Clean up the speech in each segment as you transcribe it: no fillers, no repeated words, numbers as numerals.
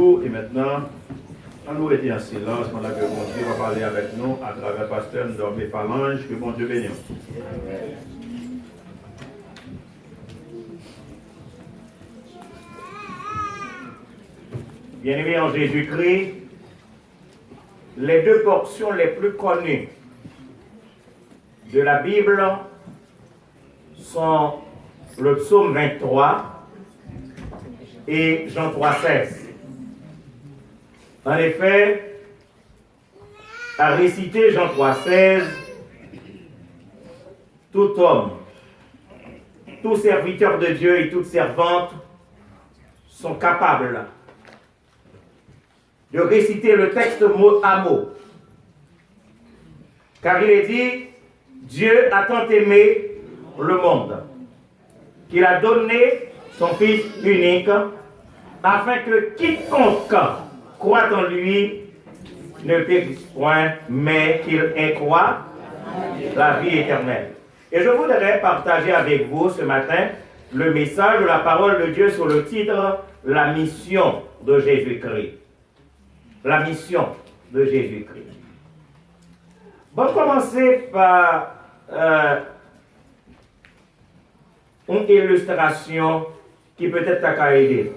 vous. Et maintenant, on nous était en silence pendant que mon Dieu va parler avec nous à travers le pasteur Ndormé Phalange. Que mon Dieu bénisse. Bien-aimés en Jésus-Christ, les deux portions les plus connues de la Bible sont le psaume 23 et Jean 3,16. En effet, à réciter Jean 3,16, tout homme, tout serviteur de Dieu et toute servante sont capables de réciter le texte mot à mot. Car il est dit, Dieu a tant aimé le monde, qu'il a donné son Fils unique, afin que quiconque croit en lui ne périsse point, mais qu'il ait quoi? La vie éternelle. Et je voudrais partager avec vous ce matin le message de la parole de Dieu sur le titre « La mission de Jésus-Christ ». La mission de Jésus-Christ. Bon, commencer par une illustration qui peut-être t'a aider.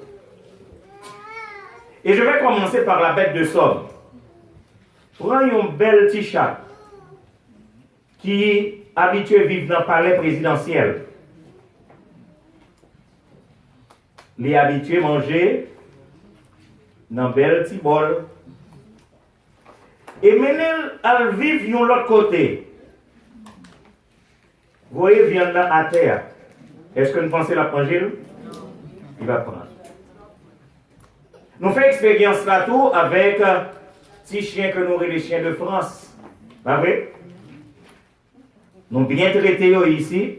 Et je vais commencer par la bête de somme. Prends une belle petite chat qui est habitué à vivre dans le palais présidentiel. Il est habitué à manger dans un bel petit bol. Et maintenant, elle vit de l'autre côté. Vous voyez, viande là à terre. Est-ce que vous pensez la manger? Il va prendre. Nous faisons expérience là tout avec petits chiens que nous appelons les chiens de France. Pas vrai? Nous bien traités ici.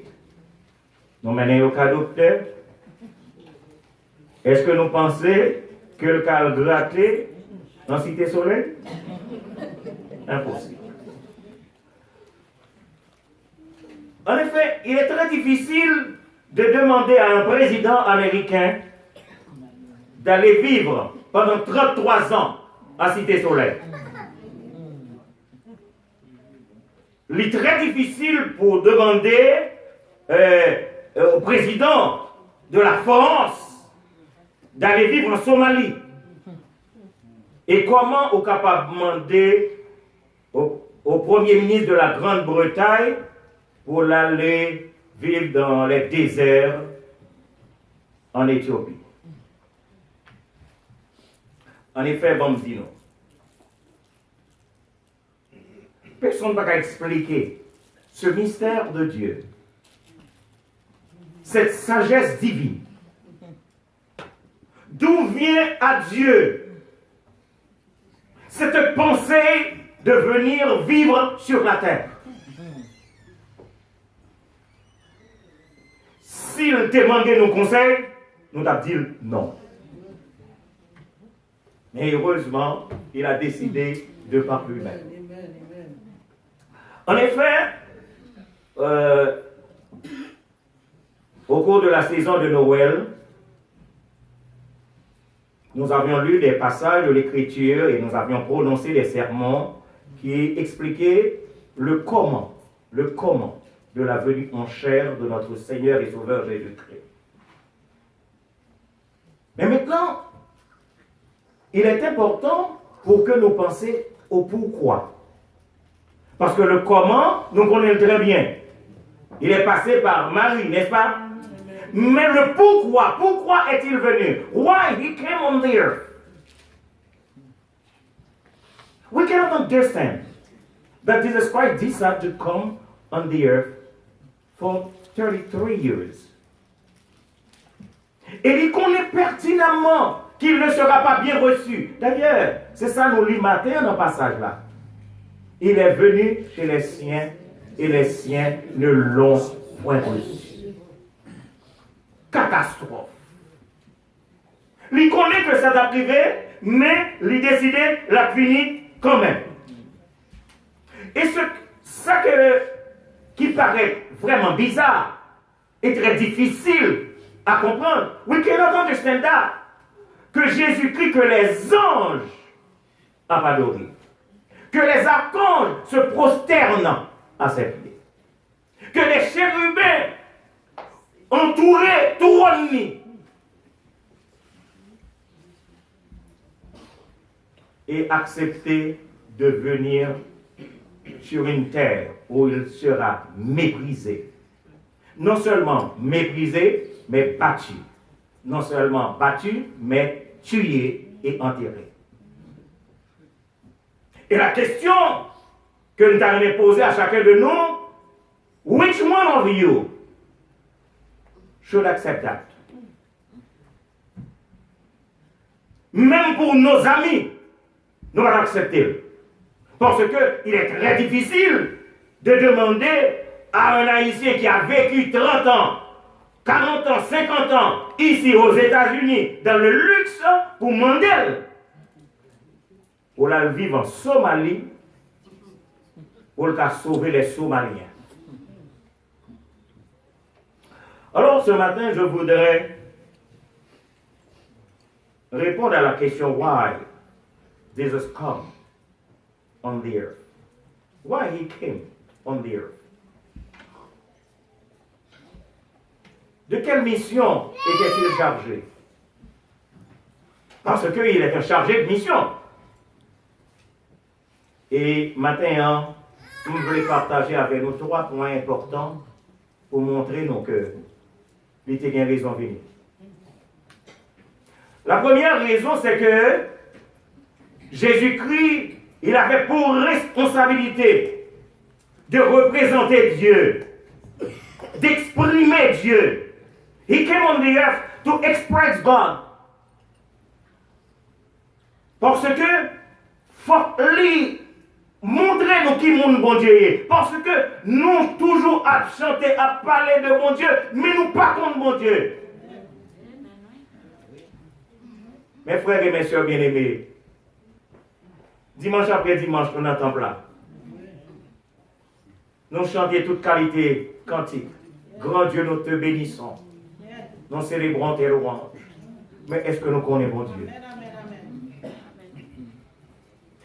Nous menons au cas docteur. Est-ce que nous pensons que le cas gratté dans Cité Soleil? Impossible. En effet, il est très difficile de demander à un président américain d'aller vivre pendant 33 ans à Cité Soleil. Il est très difficile pour demander au président de la France d'aller vivre en Somalie. Et comment on est capable de demander au Premier ministre de la Grande-Bretagne pour aller vivre dans les déserts en Éthiopie? En effet, bon, me dit non. Personne ne va expliquer ce mystère de Dieu, cette sagesse divine. D'où vient à Dieu cette pensée de venir vivre sur la terre? S'il demandait nos conseils, nous avons dit non. Mais heureusement, il a décidé de par lui-même. En effet, au cours de la saison de Noël, nous avions lu des passages de l'Écriture et nous avions prononcé des sermons qui expliquaient le comment de la venue en chair de notre Seigneur et Sauveur Jésus-Christ. Mais maintenant, il est important pour que nous pensions au pourquoi. Parce que le comment, nous connaissons très bien. Il est passé par Marie, n'est-ce pas? Mais le pourquoi est-il venu? Why he came on the earth? We cannot understand that Jesus Christ decided to come on the earth for 33 years. Et il connaît pertinemment qu'il ne sera pas bien reçu. D'ailleurs, c'est ça nous lit matin dans le passage là. Il est venu chez les siens et les siens ne l'ont point reçu. Catastrophe. Il connaît que ça va arriver, mais il décide la punir quand même. Et ça qui paraît vraiment bizarre et très difficile à comprendre, we cannot understand that. que Jésus-Christ, que les anges ont adoré, que les archanges se prosternent à ses pieds, que les chérubins entouraient, touronnés, et accepté de venir sur une terre où il sera méprisé. Non seulement méprisé, mais battu. Non seulement battu, mais tué et enterré. Et la question que nous avons posée à chacun de nous, which one of you should accept that? Même pour nos amis, nous allons accepter. Parce qu'il est très difficile de demander à un Haïtien qui a vécu 30 ans, 40 ans, 50 ans, ici aux États-Unis, dans le luxe, pour demander pour la vivre en Somalie, pour sauver les Somaliens. Alors ce matin, je voudrais répondre à la question why Jesus came on the earth. Why he came on the earth. De quelle mission était-il chargé? Parce qu'il était chargé de mission. Et maintenant, je voulais partager avec nous 3 points importants pour montrer nos cœurs. Il était bien raison de venir. La première raison, c'est que Jésus-Christ, il avait pour responsabilité de représenter Dieu, d'exprimer Dieu. He came on the earth to express God. Parce que, faut lui montrer nous qui mon bon Dieu est. Parce que nous toujours à chanter, à parler de bon Dieu, mais nous pas contre bon Dieu. Mes frères et mes sœurs bien-aimés, dimanche après dimanche, on entend là. Nous chantons toute qualité cantique. Grand Dieu, nous te bénissons. Nous célébrons tes louanges. Mais est-ce que nous connaissons bon Dieu?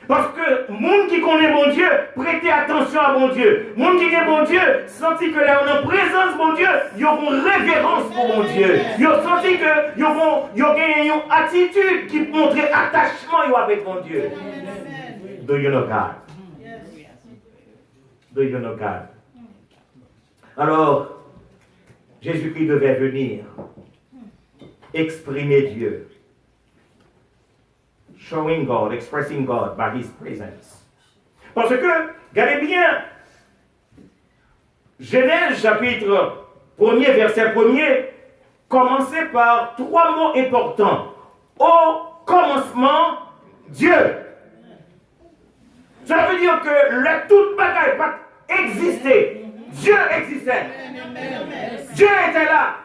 Parce que le monde qui connaît bon Dieu, prêtez attention à bon Dieu. Le monde qui est bon Dieu, senti que là on est en présence bon Dieu, ils ont une révérence pour bon Dieu. Ils ont senti que ils ont une attitude qui montre attachement avec bon Dieu. Do you know God? Do you know God? Alors, Jésus-Christ devait venir exprimer Dieu. Showing God, expressing God by His presence. Parce que, regardez bien, Genèse chapitre 1er, verset 1er, commençait par 3 mots importants. Au commencement, Dieu. Ça veut dire que le toute bagaille pas existait. Dieu existait. Dieu était là.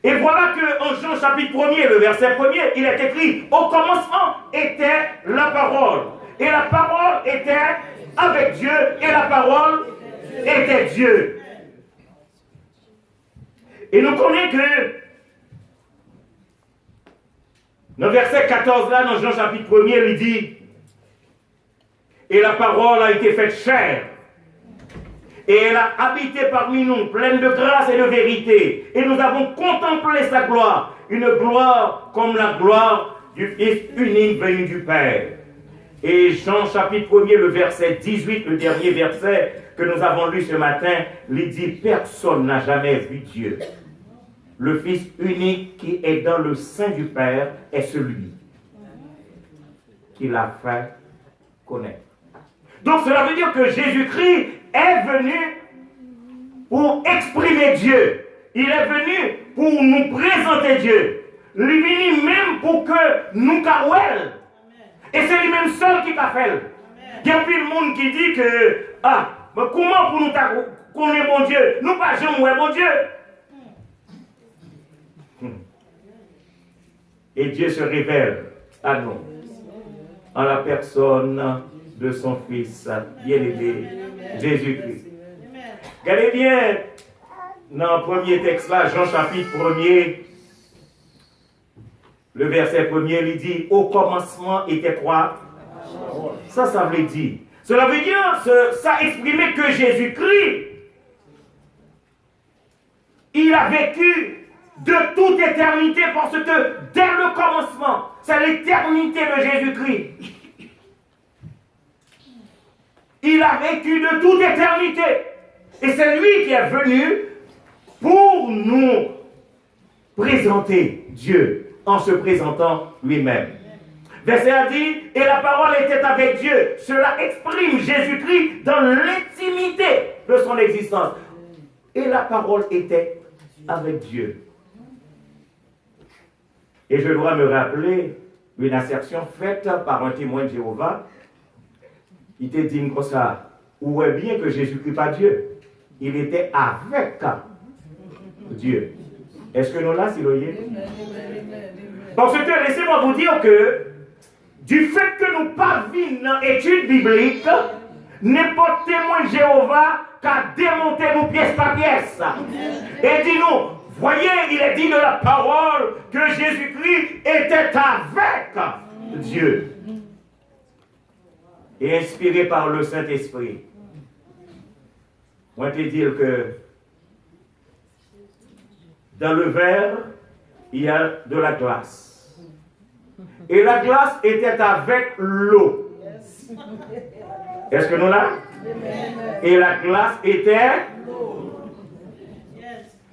Et voilà qu'en Jean chapitre 1er, le verset 1er, il est écrit, au commencement était la parole. Et la parole était avec Dieu, et la parole était Dieu. Et nous connaissons que, dans le verset 14 là, dans Jean chapitre 1er, il dit, et la parole a été faite chair. Et elle a habité parmi nous, pleine de grâce et de vérité. Et nous avons contemplé sa gloire. Une gloire comme la gloire du Fils unique venu du Père. Et Jean chapitre 1er, le verset 18, le dernier verset que nous avons lu ce matin, il dit, personne n'a jamais vu Dieu. Le Fils unique qui est dans le sein du Père est celui qui l'a fait connaître. Donc cela veut dire que Jésus-Christ est venu pour exprimer Dieu. Il est venu pour nous présenter Dieu. Il est venu même pour que nous carouel. Et c'est lui-même seul qui t'a fait. Il y a plus de monde qui dit que, mais comment pour nous connaître bon Dieu? Nous pas jamais bon Dieu. Et Dieu se révèle à nous en la personne de son Fils bien-aimé, Jésus-Christ. Regardez bien, dans le premier texte là, Jean chapitre 1er, Le verset premier, il dit, au commencement était quoi? Ça veut dire. Cela veut dire, ça exprimait que Jésus-Christ, il a vécu de toute éternité parce que dès le commencement, c'est l'éternité de Jésus-Christ. Il a vécu de toute éternité. Et c'est lui qui est venu pour nous présenter Dieu en se présentant lui-même. Verset a dit, et la parole était avec Dieu. Cela exprime Jésus-Christ dans l'intimité de son existence. Et la parole était avec Dieu. Et je dois me rappeler une assertion faite par un témoin de Jéhovah. Il te dit comme ça, où est bien que Jésus-Christ pas Dieu. Il était avec Dieu. Est-ce que nous là, si l'oyer? Parce que laissez-moi vous dire que du fait que nous parvenons dans l'étude biblique, n'importe témoin de Jéhovah qu'a démonté nous pièce par pièce. Et dis-nous, voyez, il est dit de la parole que Jésus-Christ était avec Dieu. Et inspiré par le Saint-Esprit. Moi, je te dire que dans le verre, il y a de la glace. Et la glace était avec l'eau. Est-ce que nous là? Et la glace était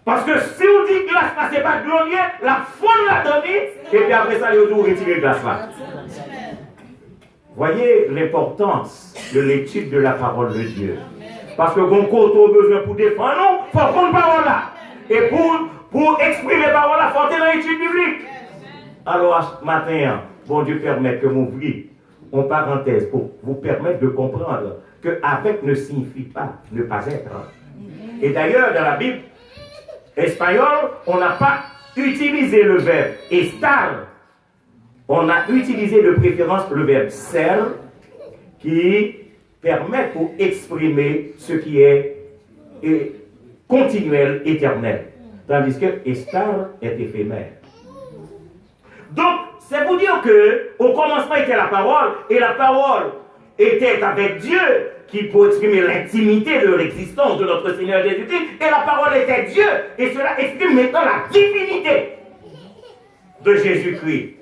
parce que si on dit glace, parce que c'est pas de l'eau, la faune l'a donné, et puis après ça, il faut retirer la glace là. Voyez l'importance de l'étude de la parole de Dieu. Parce que quand on a besoin pour défendre, non, il faut prendre la parole là. Et pour exprimer la parole là, il faut entrer dans l'étude biblique. Alors, ce matin, bon Dieu permet que m'ouvriez en parenthèse pour vous permettre de comprendre que avec ne signifie pas ne pas être. Et d'ailleurs, dans la Bible espagnole, on n'a pas utilisé le verbe estar. On a utilisé de préférence le verbe ser qui permet pour exprimer ce qui est continuel, éternel. Tandis que estar est éphémère. Donc, c'est pour dire que au commencement était la parole, et la parole était avec Dieu, qui pour exprimer l'intimité de l'existence de notre Seigneur Jésus-Christ, et la parole était Dieu, et cela exprime maintenant la divinité de Jésus-Christ.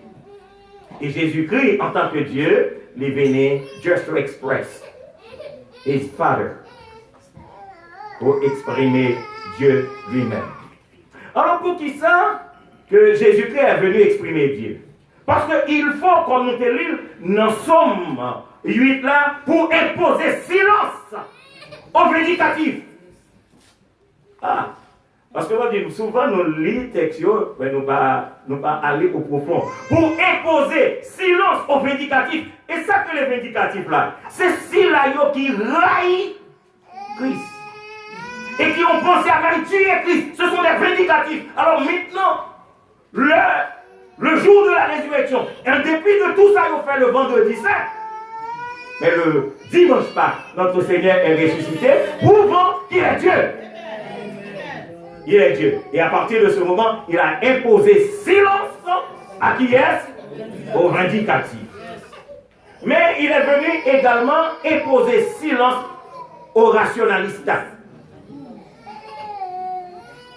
Et Jésus-Christ, en tant que Dieu, il venait just to express his Father, pour exprimer Dieu lui-même. Alors, pour qui ça que Jésus-Christ est venu exprimer Dieu? Parce qu'il faut, comme nous te lisons, nous sommes 8 là, pour imposer silence au vindicatif. Ah, parce que souvent nous lisons les textes, mais nous ne pas aller au profond. Pour imposer silence au vindicatif. Et ça que les vindicatifs là, c'est ceux-là qui raillent Christ. Et qui ont pensé à même tuer Christ. Ce sont des vindicatifs. Alors maintenant, le jour de la résurrection, en dépit de tout ça, ils ont fait le vendredi saint. Mais le dimanche pas, notre Seigneur est ressuscité, prouvant qu'il est Dieu. Il est Dieu. Et à partir de ce moment, il a imposé silence à qui est? Aux vindicatifs. Mais il est venu également imposer silence aux rationalistes.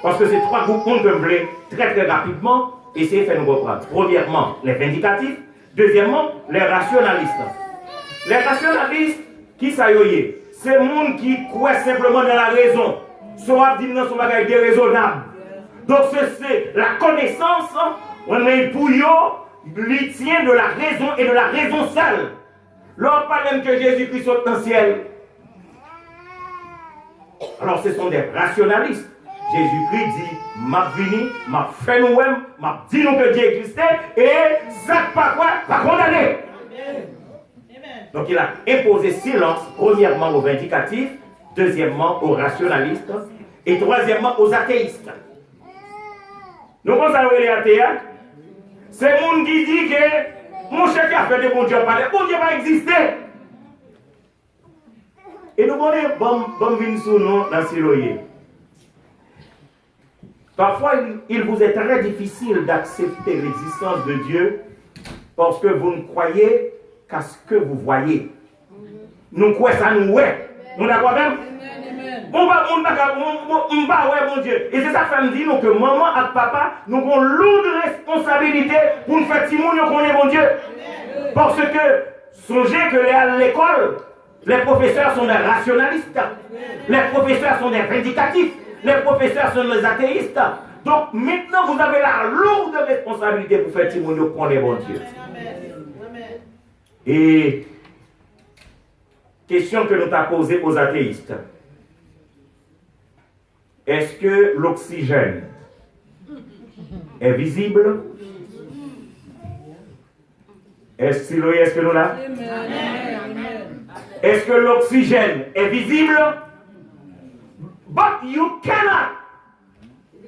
Parce que ces trois groupes ont peuplé très très rapidement. Essayez de faire nous reprendre. Premièrement, les vindicatifs. Deuxièmement, les rationalistes. Les rationalistes, qui s'ayoyent? C'est le monde qui croit simplement dans la raison. Soit dit dans son bagage déraisonnable. Donc c'est la connaissance, on est pour eux, il tient de la raison et de la raison seule. L'on parle même que Jésus-Christ saute dans le ciel. Alors ce sont des rationalistes. Jésus-Christ dit, m'a venu, m'a fait nous-mêmes, m'a dit nous que Dieu existait, et ça pas quoi, pas condamné. Donc il a imposé silence, premièrement aux vindicatifs, deuxièmement aux rationalistes, et troisièmement aux athéistes. Nous pensons les athées, c'est le monde qui dit que mon chef a fait de bon Dieu parler, bon Dieu va exister. Et nous connaissons bon vin sous nous dans Siloye. Parfois, il vous est très difficile d'accepter l'existence de Dieu parce que vous ne croyez qu'à ce que vous voyez. Nous croyons ça, nous, ouais. Nous d'accord même? On va, ouais, mon Dieu. Et c'est ça que ça me dit, nous, que maman et papa, nous avons lourde responsabilité pour nous faire témoigner qu'on est bon Dieu. Parce que, songez que à l'école, les professeurs sont des rationalistes. Les professeurs sont des vindicatifs. Les professeurs sont des athéistes. Donc, maintenant, vous avez la lourde responsabilité pour faire témoigner qu'on est bon Dieu. Et, question que nous t'avons posée aux athéistes. Est-ce que l'oxygène est visible? Est-ce que nous là? Est-ce que l'oxygène est visible? But you cannot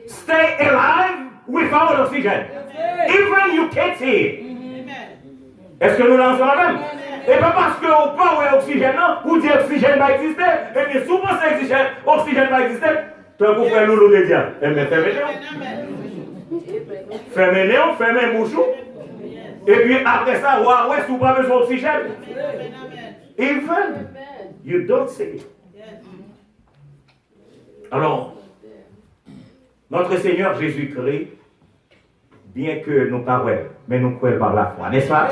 stay alive without oxygen. Even you can't see it. Est-ce que nous là ensemble même? Et pas parce que vous parlez d'oxygène, non, vous dites que l'oxygène va exister, et bien souvent c'est l'oxygène va exister. Donc vous faites loulou de diable. Eh bien, fermez mouchou. Et puis après ça, ouais, si vous n'avez pas besoin d'oxygène. Even you don't see it. Alors, notre Seigneur Jésus-Christ, bien que nous parlons, mais nous croyons par la foi, n'est-ce pas?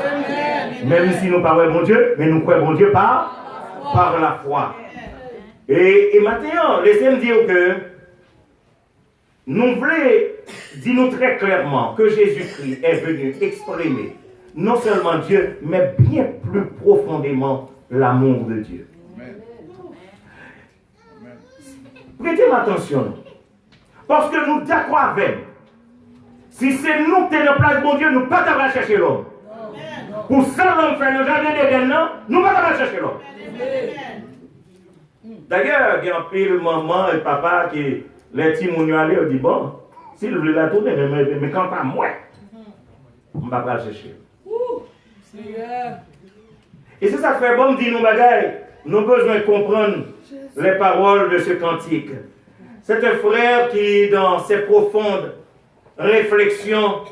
Même si nous parlons mon Dieu, mais nous croyons mon Dieu par la foi. Et maintenant, laissez-moi dire que nous voulons dire très clairement que Jésus-Christ est venu exprimer non seulement Dieu, mais bien plus profondément l'amour de Dieu. Prêtez attention, parce que nous d'accord avec. Si c'est nous qui sommes en place de Dieu, nous ne pouvons pas chercher l'homme. Pour ça, l'homme fait le jardin d'Éden, nous ne pouvons pas chercher l'homme. D'ailleurs, il y a un pile maman et papa qui, les petits mounions allaient, on dit bon, s'ils veulent la tourner, mais quand à moi, on ne va pas la chercher. Et c'est ça que fait bon, dit nous bagaille, nous avons besoin de comprendre les paroles de ce cantique. C'est un frère qui, dans ses profondes réflexions,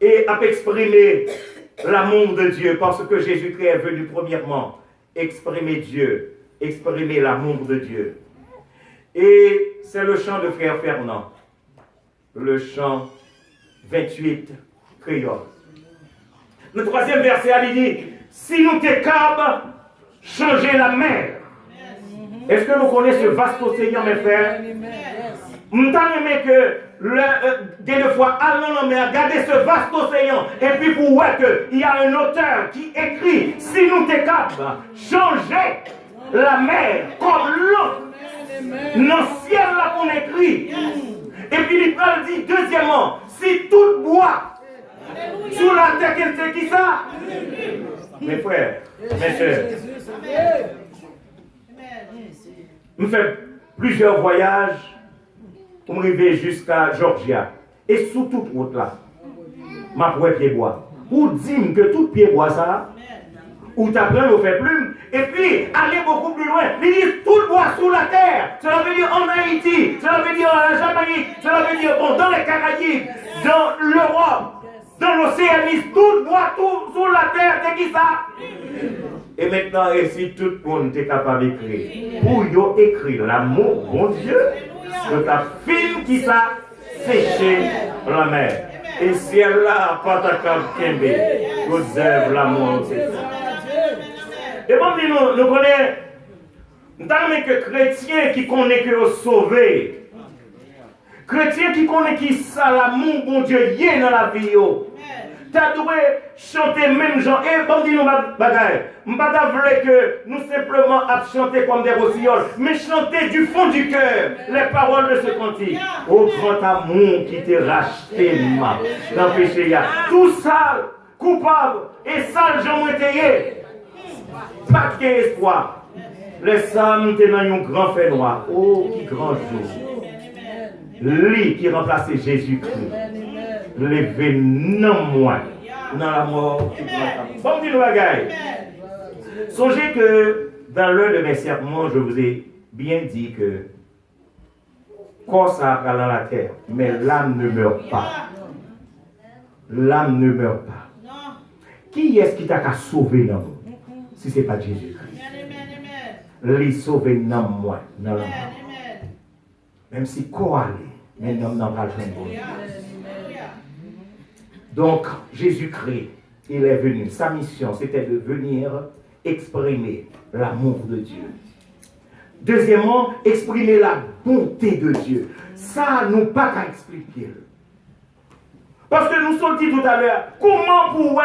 a exprimé l'amour de Dieu, parce que Jésus-Christ est venu premièrement exprimer Dieu, exprimer l'amour de Dieu. Et c'est le chant de frère Fernand, le chant 28 créole. Le troisième verset, il dit, si nous t'es capables, changer la mer. Est-ce que nous connaissons ce vaste océan, mes frères? Nous t'avons aimé que, des fois, allons en mer, regardez ce vaste océan, et puis pour voir qu'il y a un auteur qui écrit, si nous t'es capables, changer la mer comme l'eau. Dans le ciel, là qu'on écrit. Et puis, il dit, deuxièmement, si tout bois, sous la terre, c'est qui ça? Mes frères, mes soeurs. Nous faisons plusieurs voyages pour arriver jusqu'à Georgia. Et sous toute route là, ma poêle pied bois. Ou dire que tout pied bois ça, ou t'apprends au fait plume, et puis aller beaucoup plus loin. Il dit tout bois sous la terre. Cela veut dire en Haïti, cela veut dire en Jamaïque, cela veut dire bon, dans les Caraïbes, dans l'Europe, dans l'Océanie, tout bois tout sous la terre, c'est qui ça? Et maintenant, et si tout le monde est capable d'écrire, pour y écrire l'amour, mon Dieu, de ta fille qui s'est séché la mer. Et si elle a pas ta carte vous avez l'amour. Et bon, nous connaissons, dans que chrétiens qui connaissent que sauver, chrétiens qui connaissent qui ça l'amour, mon Dieu, y est dans la vie. Tu dois chanter même gens. Et bon, dis-nous, bagaille. Je ne veux pas que nous simplement chanter comme des rossilloles, mais chanter du fond du cœur les paroles de ce cantique. Ô grand amour qui t'est racheté, ma, dans le péché. Tout sale, coupable et sale, j'en ai été. Pas d'espoir. Les Sam t'es dans un grand fait noir. Oh, qui grand jour. Lui qui remplaçait Jésus-Christ. Levé non moins dans la mort. Bon, dis-nous, bagaille. Songez que dans l'un de mes sermons, je vous ai bien dit que corps ça va dans la terre, mais l'âme ne meurt pas. L'âme ne meurt pas. Qui est-ce qui t'a qu'à sauver dans nous? Si ce n'est pas Jésus-Christ. Les sauver dans moi, dans l'âme. Même si quoi aller, mais non, non, pas le Donc, Jésus-Christ, il est venu. Sa mission, c'était de venir exprimer l'amour de Dieu. Deuxièmement, exprimer la bonté de Dieu. Ça, nous pas qu'à expliquer. Parce que nous sommes dit tout à l'heure, comment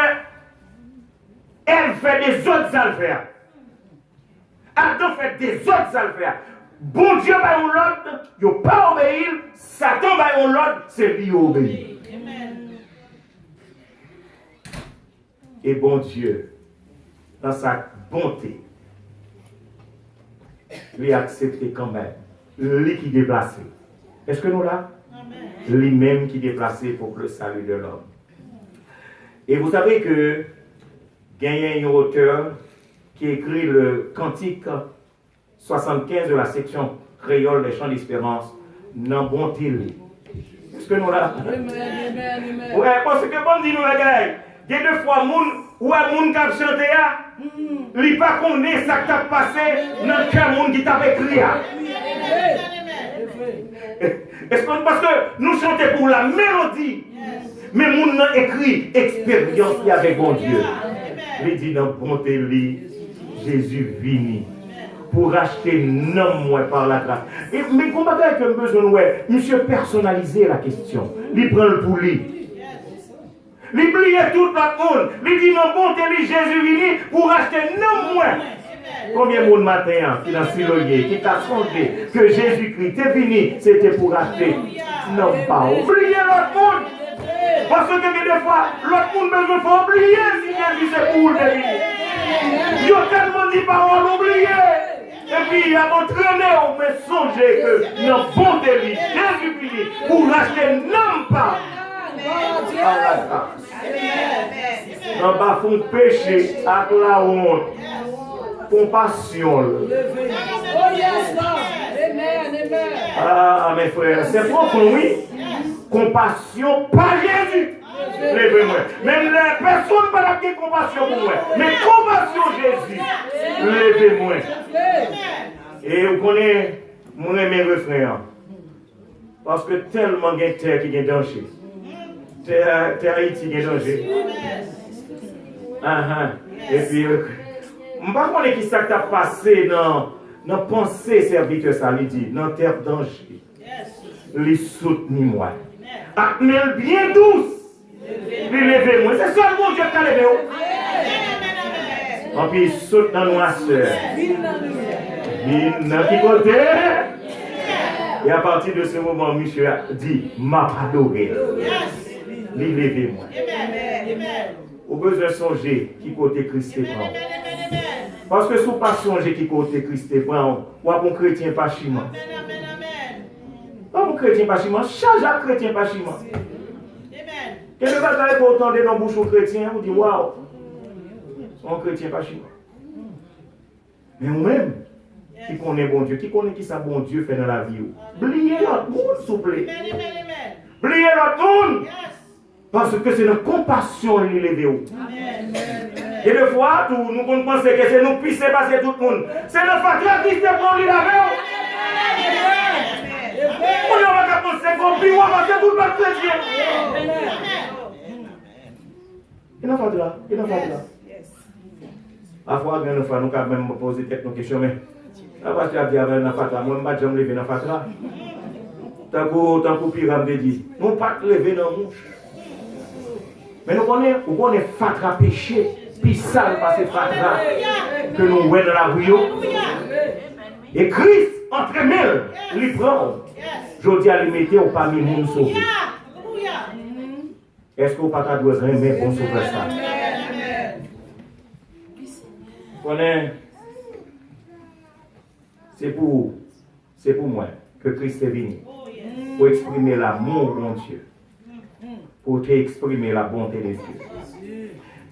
elle fait des autres alphères? Adam fait des autres alphères. Bon Dieu va l'autre, il n'a pas obéi. Satan va l'autre, c'est lui obéir. Et bon Dieu, dans sa bonté, lui accepté quand même. Lui qui déplacé. Est-ce que nous là? Lui-même qui déplacé pour le salut de l'homme. Et vous savez que il y a un auteur qui écrit le cantique 75 de la section créole des chants d'espérance. N'en bonté. Est-ce que nous là? Ouais, parce que bon dit nous les gars. Il y a deux fois, ou un monde qui a chanté, il ne pas connaît ça qui a passé dans le cœur monde qui t'a écrit. Est-ce que parce que nous chantons pour la mélodie, mais nous avons écrit expérience avec bon Dieu. Il dit dans bonté, Jésus vini pour acheter non moins par la grâce. Mais comment est-ce que besoin de monsieur personnaliser la question? Il prend le pour lui. Il oublie tout le monde. Il dit non, bon, Jésus vini pour acheter non moins. Combien de monde matin qui dans Siloé, qui t'a songé que Jésus-Christ est venu, c'était pour acheter non pas. Oubliez l'autre monde. Parce que des fois, l'autre monde besoin faut oublier si Jésus c'est pour le venir. Il y a tellement de paroles oubliées. Et puis il y a entraîné, on peut songer que non, bon, Jésus vini pour acheter non pas. Non pas font péché avec la honte, compassion. Ah mes frères, c'est propre oui. Compassion pas Jésus. Levez-moi. Même les personnes pas la compassion pour moi, mais compassion Jésus. Levez-moi. Et vous connaissez mon mes refrains. Parce que tellement de terre qui est danger. Terre Haïti qui est danger. Et puis, je ne sais pas qui ça t'a passé dans la pensée serviteur, ça lui dit, dans terre danger. Les soutenir moi. Mais bien douce. Les lever moi. C'est ça le bon Dieu qui a levé. Et puis, il saute dans nos soeurs. Il n'a pas côté. Et à partir de ce moment, monsieur a dit, m'a adoré. Levez-moi. Au besoin de songer qui côté Christ est prend. Parce que si vous ne pas songer qui côté Christ est prend, ou un chrétien pas chiment. Pas un chrétien pas chiment, chaque chrétien pas chiment. Quel est le bagage pour entendre dans la bouche aux chrétiens, vous dites waouh, un chrétien pas chiment. Mais vous-même, qui connaît bon Dieu, qui connaît qui ça bon Dieu fait dans la vie. Oubliez l'autre monde, s'il vous plaît. Oubliez l'autre monde. Parce que c'est notre compassion qui les léve. Et des fois, nous pensons que c'est nous qui puissions passer tout le monde. C'est le facteur qui se prend lui la veille. On n'a pas pensé qu'on peut passer tout le monde chrétien. Il n'a pas de là. Il n'a pas de là. Parfois, nous avons même posé quelques questions, mais la voiture a dit avec la fatra, moi, je ne vais pas lever dans la fatra. Tant que Pyram me dit, nous ne pas lever dans la mouche. Mais nous connaissons fatra péché, puis ça, parce que fatra, que nous voyons dans la rue. Et Christ, entre mille, il prend. Je dis à lui mettre au parmi nous sauver. Est-ce que vous n'avez pas besoin de mais pour sauver ça? C'est pour moi que Christ est venu. Pour exprimer l'amour de mon Dieu. Pour exprimer la bonté de Dieu.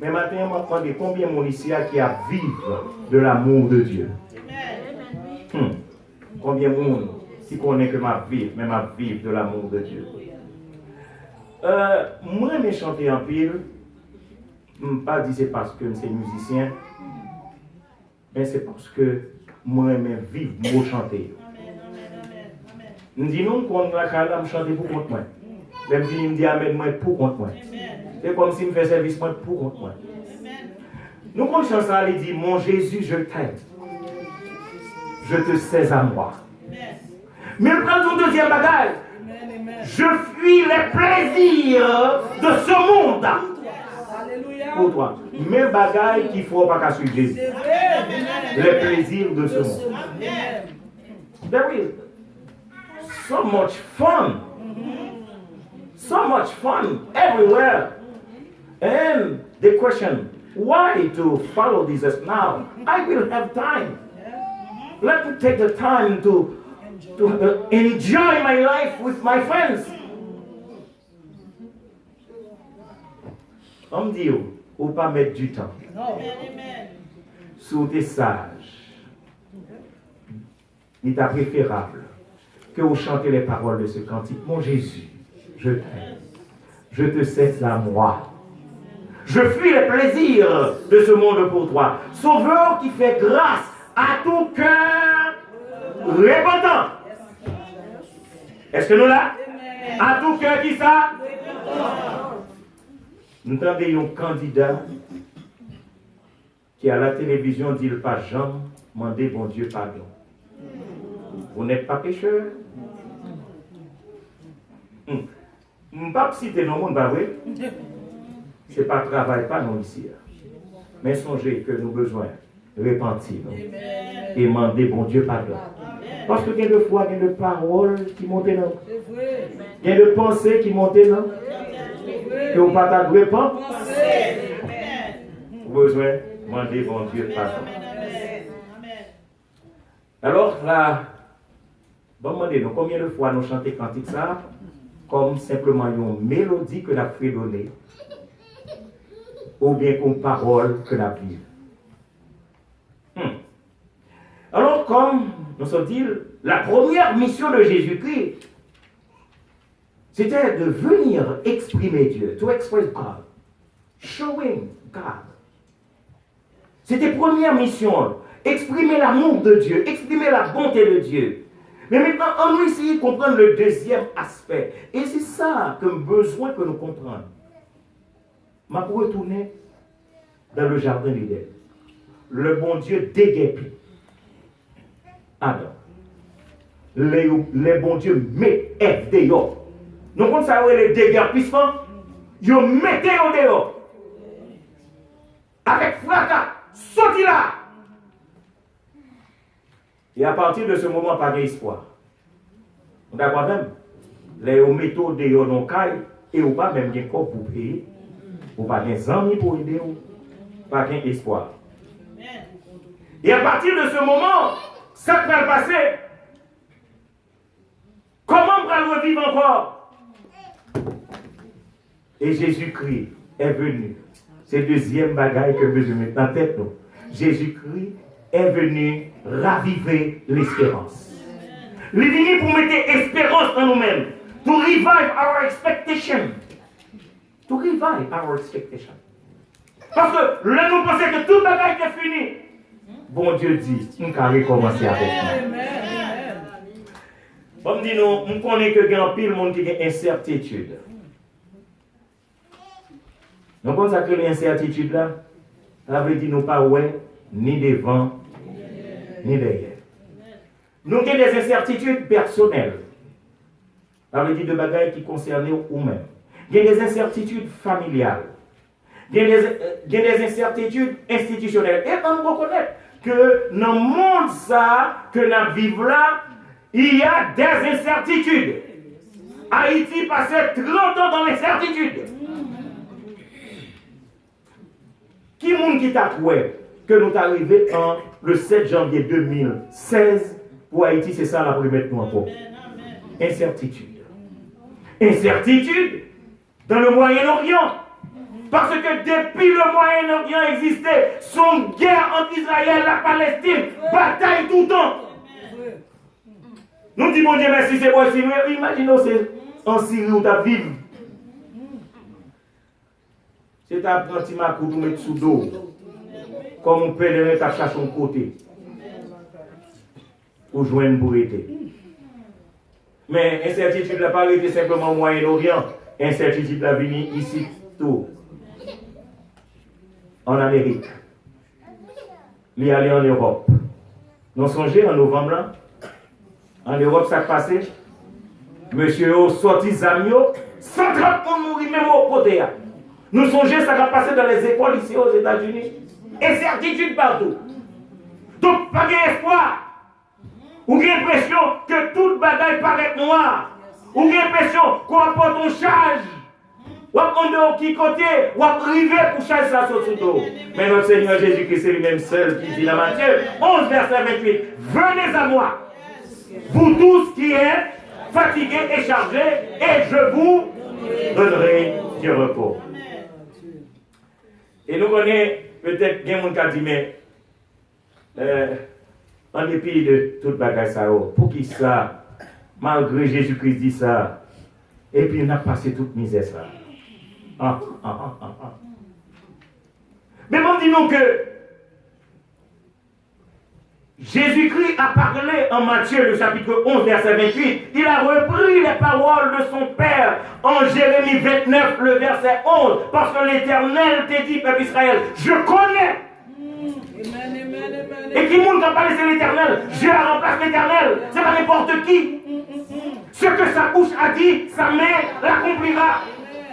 Mais maintenant, je me demande combien de monde ici qui a vivre de l'amour de Dieu. Combien de monde qui connaît que ma vie, mais ma vie de l'amour de Dieu. Moi, je chanter en pile, pas dit c'est parce que c'est musicien, mais c'est parce que moi, je vivre, moi, chanter. Je dis non, quand je chante pour contre moi. Même si je me dis amen, moi, pour contre moi. C'est comme si je fais service, moi, pour contre moi. Nous, quand chanson, elle dit, mon Jésus, je t'aime. Je te sais à moi. Mais prends ton deuxième bagage. Je fuis les plaisirs de ce monde. Pour toi. Mes bagages qu'il ne faut pas qu'à suivre Jésus. Les plaisirs de ce monde. There is so much fun. So much fun everywhere. And the question, why to follow Jesus now? I will have time. Let me take the time to enjoy my life with my friends. On me dit, ou pas mettre du temps. Sous tes sages. Il est préférable que vous chantez les paroles de ce cantique. Mon Jésus, je t'aime. Je te cesse à moi. Je fuis les plaisirs de ce monde pour toi. Sauveur qui fait grâce à tout cœur repentant. Est-ce que nous là? À tout cœur qui ça? Nous entendons un candidat qui à la télévision dit le pas jamais demander bon Dieu pardon. Vous n'êtes pas pécheur? Je ne vais pas citer le monde, bah oui. Ce n'est pas travail, pas non ici. Mais songez que nous avons besoin de repentir et demander bon Dieu pardon. Parce que il y a de foi, il y a de paroles qui montent là. Il y a de pensées qui montent là. Que vous ne pas pas. Vous avez besoin de demander bon Dieu pardon. Alors là, bon, demandez-nous combien de fois nous chantons cantique ça, comme simplement une mélodie que nous avons fait donner, ou bien comme parole que nous avons vivre. Alors, comme nous sommes dit, la première mission de Jésus-Christ, c'était de venir exprimer Dieu, to express God, showing God. C'était la première mission, exprimer l'amour de Dieu, exprimer la bonté de Dieu. Mais maintenant, on va essayer de comprendre le deuxième aspect. Et c'est ça que besoin que nous comprenions. Je vais retourner dans le jardin d'Éden. Le bon Dieu déguépit Adam. Les bons dieux mettent Ève dehors. Donc, quand ça les déguerpissement, ils mettent au dehors. Avec fracas, sorti là. Et à partir de ce moment, pas d'espoir. On a quoi même? Les méthodes de yon caille et ou pas même des corps pour payer. Ou pas des amis pour aider ou. Pas d'espoir. Et à partir de ce moment, ça va passer. Comment on va le revivre encore? Et Jésus-Christ est venu. C'est le deuxième bagaille que je mets dans la tête. Jésus-Christ est venu raviver l'espérance. Il est venu pour mettre espérance dans nous-mêmes. To revive our expectation. To revive our expectation. Parce que là, nous pensons que tout bagaille est fini. Bon Dieu dit, on va recommencer avec nous. Comme dit nous, on connaît que grand pile monde qui a incertitude. Donc, on s'appelle l'incertitude là, ça veut dire nous pas ouais, ni devant, ni derrière. Nous avons des incertitudes personnelles. Ça veut dire de bagailles qui concernent nous-mêmes. Il y a des incertitudes familiales. Il y a des incertitudes institutionnelles. Et on reconnaît que dans le monde ça, que nous vivons là, il y a des incertitudes. Haïti passait 30 ans dans l'incertitude. Qui monde qui t'a trouvé que nous sommes arrivés le 7 janvier 2016 pour Haïti, c'est ça la première nous encore. Incertitude. Incertitude dans le Moyen-Orient. Parce que depuis le Moyen-Orient existait, son guerre entre Israël et la Palestine, bataille tout le temps. Nous disons, bon Dieu, merci, c'est bon, c'est imaginez, c'est en Syrie où tu as vivre. C'est un petit macou pour mettre sous l'eau. Comme un pèlerin qui cherche son côté. Pour joindre pour aider. Mais incertitude n'a pas arrêté simplement au Moyen-Orient. Incertitude a venu ici, tout. En Amérique. Il est allé en Europe. Nous songez en novembre là. En Europe, ça a passé. Monsieur a sorti Zamio. 130 personnes mourir même au côté. Nous songeons ça va passer dans les écoles ici aux États-Unis. Incertitude partout. Donc, pas d'espoir. Ou avez l'impression que toute bagaille paraît noire. Ou avez l'impression qu'on apporte un charge. Ou on qui côté, ou arriver pour charger ça sur le dos. Mais notre Seigneur Jésus-Christ, c'est lui-même seul qui dit dans Matthieu 11, verset 28. Venez à moi, vous tous qui êtes fatigués et chargés, et je vous donnerai du repos. Et nous connaissons peut-être bien mon cas dit, mais en dépit de toute bagaille ça, pour qui ça, malgré Jésus-Christ dit ça, et puis on a passé toute misère ça. Mais bon, dis-nous que Jésus-Christ a parlé en Matthieu, le chapitre 11, verset 28. Il a repris les paroles de son Père en Jérémie 29, le verset 11. Parce que l'Éternel t'a dit, peuple Israël, je connais. Et qui monde n'a pas laissé l'Éternel? Dieu remplace l'Éternel. C'est pas n'importe qui. Ce que sa bouche a dit, sa main l'accomplira.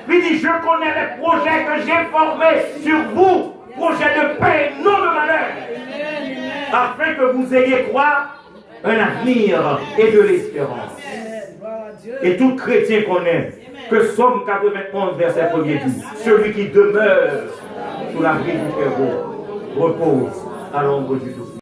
Il dit, je connais les projets que j'ai formés sur vous. Projets de paix, non de malheur. Afin que vous ayez quoi? Un avenir et de l'espérance. Et tout chrétien connaît que Somme 91, verset 1er dit, celui qui demeure sous l'abri du Père repose à l'ombre du Tout.